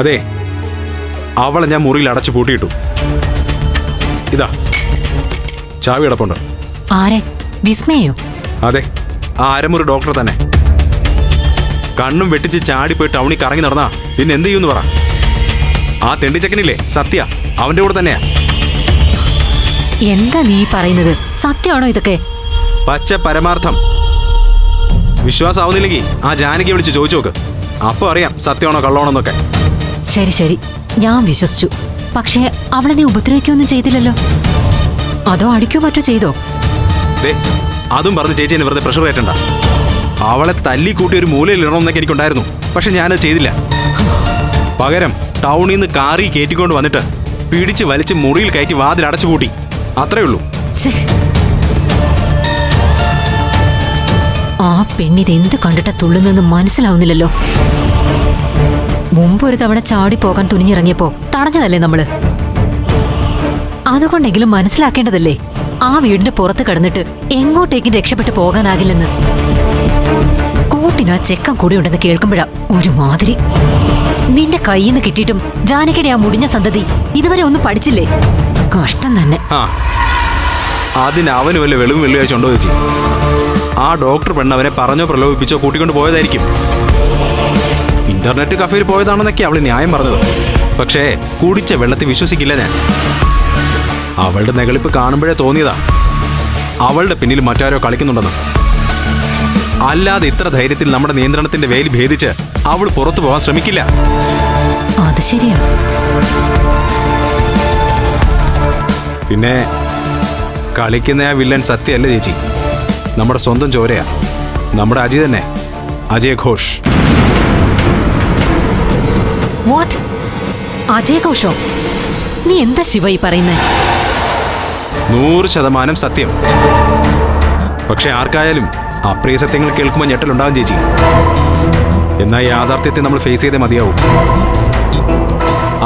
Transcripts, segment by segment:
അതെ, അവളെ ഞാൻ മുറിയിൽ അടച്ചു പൂട്ടിയിട്ടു. ഇതാ ചാവി കിടപ്പുണ്ട്. ആരെ? വിസ്മയോ? അതെ, ആ അരമുറി ഡോക്ടർ തന്നെ. കണ്ണും വെട്ടിച്ച് ചാടിപ്പോയി ടൗണിൽ കറങ്ങി നടന്നാ പിന്നെ എന്ത് ചെയ്യുമെന്ന് പറ. ആ തെണ്ടിച്ചക്കനില്ലേ സത്യ, അവന്റെ കൂടെ തന്നെയാ. എന്താ നീ പറയുന്നത്? സത്യമാണോ ഇതൊക്കെ? പച്ച പരമാർത്ഥം. വിശ്വാസമാവുന്നില്ലെങ്കിൽ ആ ജാനകിയെ വിളിച്ച് ചോദിച്ചു നോക്ക്. അപ്പൊ അറിയാം സത്യമാണോ കള്ളമാണോന്നൊക്കെ. ശരി ശരി, ഞാൻ വിശ്വസിച്ചു. പക്ഷേ അവളെ നീ ഉപദ്രവിക്കുകയൊന്നും ചെയ്തില്ലല്ലോ. അതോ അടിക്കോ മറ്റോ ചെയ്തോ? അതും പറഞ്ഞ് ചേച്ചി എന്നെ വെറുതെ പ്രഷർ കയറ്റണ്ട. അവളെ തല്ലിക്കൂട്ടി ഒരു മൂലയിൽ ഇടണമെന്നൊക്കെ എനിക്കുണ്ടായിരുന്നു. പക്ഷെ ഞാനത് ചെയ്തില്ല. പകരം ടൗണിൽ നിന്ന് കാറി കയറ്റിക്കൊണ്ട് വന്നിട്ട് പിടിച്ച് വലിച്ച് മുറിയിൽ കയറ്റി വാതിൽ അടച്ചു പൂട്ടി. അത്രേ ഉള്ളൂ. ആ പെണ്ണിത് എന്ത് കണ്ടിട്ടാ തുള്ളുന്നെന്ന് മനസ്സിലാവുന്നില്ലല്ലോ. മുമ്പ് ഒരു തവണ ചാടി പോകാൻ തുനിഞ്ഞിറങ്ങിയപ്പോ തടഞ്ഞതല്ലേ നമ്മള്? അതുകൊണ്ടെങ്കിലും മനസ്സിലാക്കേണ്ടതല്ലേ ആ വീടിന്റെ പുറത്ത് കിടന്നിട്ട് എങ്ങോട്ടേക്കും രക്ഷപ്പെട്ടു പോകാനാകില്ലെന്ന്. കൂട്ടിനാ ചെക്കൻ കൂടി ഉണ്ടെന്ന് കേൾക്കുമ്പോഴാ ഒരു മാതിരി. നിന്റെ കയ്യിൽ നിന്ന് കിട്ടിയിട്ടും ജാനകിയുടെ ആ മുടിഞ്ഞ സന്തതി ഇതുവരെ ഒന്നും പഠിച്ചില്ലേ? കഷ്ടം തന്നെ. അതിന് അവന് വല്ല വെളിവും വെള്ളിയാഴ്ച ചേച്ചി. ആ ഡോക്ടർ പെണ്ണവനെ പറഞ്ഞോ പ്രലോഭിപ്പിച്ചോ കൂട്ടിക്കൊണ്ട് പോയതായിരിക്കും. ഇന്റർനെറ്റ് കഫേയിൽ പോയതാണെന്നൊക്കെ അവള് ന്യായം പറഞ്ഞത്. പക്ഷേ കുടിച്ച വെള്ളത്തിൽ വിശ്വസിക്കില്ല ഞാൻ. അവളുടെ നെകളിപ്പ് കാണുമ്പോഴേ തോന്നിയതാ അവളുടെ പിന്നിൽ മറ്റാരോ കളിക്കുന്നുണ്ടെന്ന്. അല്ലാതെ ഇത്ര ധൈര്യത്തിൽ നമ്മുടെ നിയന്ത്രണത്തിന്റെ വേലി ഭേദിച്ച് അവൾ പുറത്തു പോകാൻ ശ്രമിക്കില്ല. അത് ശരിയാ. പിന്നെ കളിക്കുന്ന ആ വില്ലൻ സത്യല്ല ചേച്ചി, നമ്മുടെ സ്വന്തം ചോരയാ. നമ്മുടെ അജയ് തന്നെ, അജയ് ഘോഷ്. വാട്ട്? അജയ് ഘോഷോ? നീ എന്താ ശിവ ഈ പറയുന്നേ? 100% സത്യം. പക്ഷെ ആർക്കായാലും അപ്രിയ സത്യങ്ങൾ കേൾക്കുമ്പോൾ ഞെട്ടലുണ്ടാകും ചേച്ചി. എന്നാൽ യാഥാർത്ഥ്യത്തെ നമ്മൾ ഫേസ് ചെയ്തേ മതിയാവും.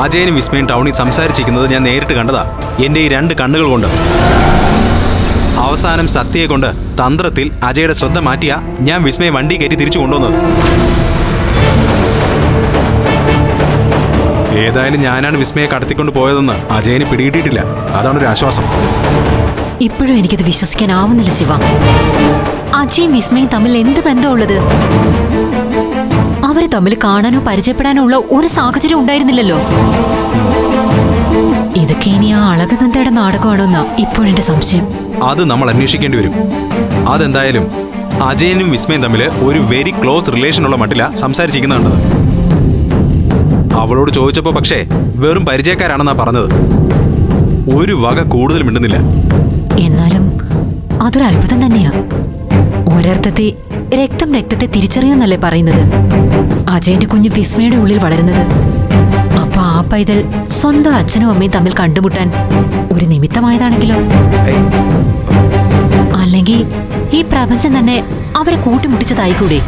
അജയനും വിസ്മയും ടൗണിൽ സംസാരിച്ചിരിക്കുന്നത് ഞാൻ നേരിട്ട് കണ്ടതാ, എന്റെ ഈ 2 കണ്ണുകൾ കൊണ്ട്. അവസാനം സത്യയെ കൊണ്ട് തന്ത്രത്തിൽ അജയുടെ ശ്രദ്ധ മാറ്റിയ ഞാൻ വിസ്മയെ വണ്ടി കയറ്റി തിരിച്ചു കൊണ്ടുവന്നത്. ഏതായാലും ഞാനാണ് വിസ്മയെ കടത്തിക്കൊണ്ട് പോയതെന്ന് അജയന് പിടികിട്ടിയിട്ടില്ല. അതാണ് ഒരു ആശ്വാസം. ഇപ്പോഴും എനിക്കത് വിശ്വസിക്കാനാവുന്നില്ല ശിവ. അജയും വിസ്മയും തമ്മിൽ എന്ത് ബന്ധമുള്ളത്? അവര് തമ്മിൽ കാണാനോ പരിചയപ്പെടാനോ ഉള്ള ഒരു സാഹചര്യം ഉണ്ടായിരുന്നില്ലല്ലോ. ഇതൊക്കെ ഇനി ആ അളകനന്ദയുടെ നാടകമാണോന്നാ ഇപ്പോഴെന്റെ സംശയം. അത് നമ്മൾ അന്വേഷിക്കേണ്ടി വരും. അതെന്തായാലും അജയനും വിസ്മയും തമ്മിൽ ഒരു വെരി ക്ലോസ് റിലേഷൻ ഉള്ള മട്ടില സംസാരിച്ചിരിക്കുന്നുണ്ടത്. അവളോട് ചോദിച്ചപ്പോ പക്ഷേ വെറും പരിചയക്കാരാണെന്നാ പറഞ്ഞത്. ഒരു വക കൂടുതൽ മിണ്ടുന്നില്ല. എന്നാലും അതൊരു അത്ഭുതം തന്നെയാ. ഒരർത്ഥത്തിൽ രക്തം രക്തത്തെ തിരിച്ചറിയുന്നല്ലേ പറയുന്നത്. അജയന്റെ കുഞ്ഞ് വിസ്മയുടെ ഉള്ളിൽ വളരുന്നത്. അപ്പൊ ആ പൈതൽ സ്വന്തം അച്ഛനും അമ്മയും തമ്മിൽ കണ്ടുമുട്ടാൻ ഒരു നിമിത്തമായതാണെങ്കിലോ? അല്ലെങ്കിൽ ഈ പ്രപഞ്ചം തന്നെ അവരെ കൂട്ടിമുട്ടിച്ചതായിക്കൂടെ?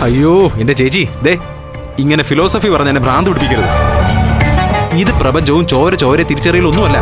അയ്യോ എന്റെ ചേച്ചി, ദേ ഇങ്ങനെ ഫിലോസഫി പറഞ്ഞ എന്നെ ഭ്രാന്ത് പിടിപ്പിക്കരുത്. ഇത് പ്രപഞ്ചവും ചോര തിരിച്ചറിയലൊന്നുമല്ല.